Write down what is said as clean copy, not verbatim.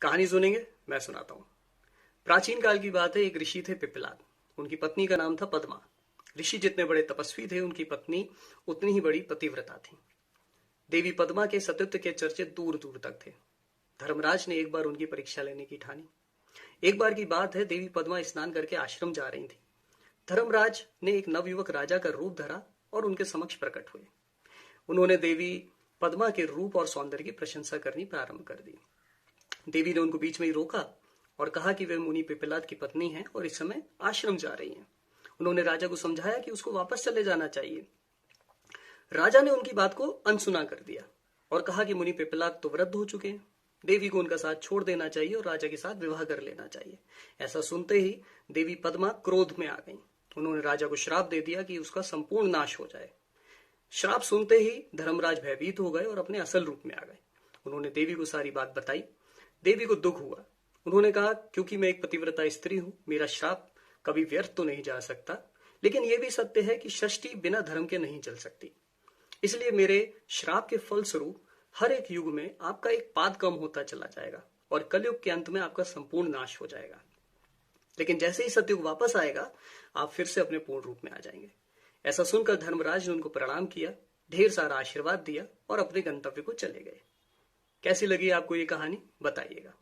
कहानी सुनेंगे? मैं सुनाता हूँ। प्राचीन काल की बात है। एक ऋषि थे पिप्पलाद। उनकी पत्नी का नाम था पद्मा। ऋषि जितने बड़े तपस्वी थे, उनकी पत्नी उतनी ही बड़ी पतिव्रता थी। देवी पद्मा के सतीत्व के चर्चे दूर दूर तक थे। धर्मराज ने एक बार उनकी परीक्षा लेने की ठानी। एक बार की बात है, देवी पद्मा स्नान करके आश्रम जा रही थी। धर्मराज ने एक नवयुवक राजा का रूप धरा और उनके समक्ष प्रकट हुए। उन्होंने देवी पद्मा के रूप और सौंदर्य की प्रशंसा करनी प्रारंभ कर दी। देवी ने उनको बीच में ही रोका और कहा कि वे मुनि पिप्पलाद की पत्नी हैं और इस समय आश्रम जा रही हैं। उन्होंने राजा को समझाया कि उसको वापस चले जाना चाहिए। राजा ने उनकी बात को अनसुना कर दिया और कहा कि मुनि पिप्पलाद तो वृद्ध हो चुके हैं, देवी को उनका साथ छोड़ देना चाहिए और राजा के साथ विवाह कर लेना चाहिए। ऐसा सुनते ही देवी पद्मा क्रोध में आ गई। उन्होंने राजा को श्राप दे दिया कि उसका संपूर्ण नाश हो जाए। श्राप सुनते ही धर्मराज भयभीत हो गए और अपने असल रूप में आ गए। उन्होंने देवी को सारी बात बताई। देवी को दुख हुआ। उन्होंने कहा, क्योंकि मैं एक पतिव्रता स्त्री हूं, मेरा श्राप कभी व्यर्थ तो नहीं जा सकता, लेकिन यह भी सत्य है कि सृष्टि बिना धर्म के नहीं चल सकती। इसलिए मेरे श्राप के फलस्वरूप हर एक युग में आपका एक पाद कम होता चला जाएगा और कलयुग के अंत में आपका संपूर्ण नाश हो जाएगा। लेकिन जैसे ही सतयुग वापस आएगा, आप फिर से अपने पूर्ण रूप में आ जाएंगे। ऐसा सुनकर धर्मराज ने उनको प्रणाम किया, ढेर सारा आशीर्वाद दिया और अपने गंतव्य को चले गए। कैसी लगी आपको ये कहानी? बताइएगा।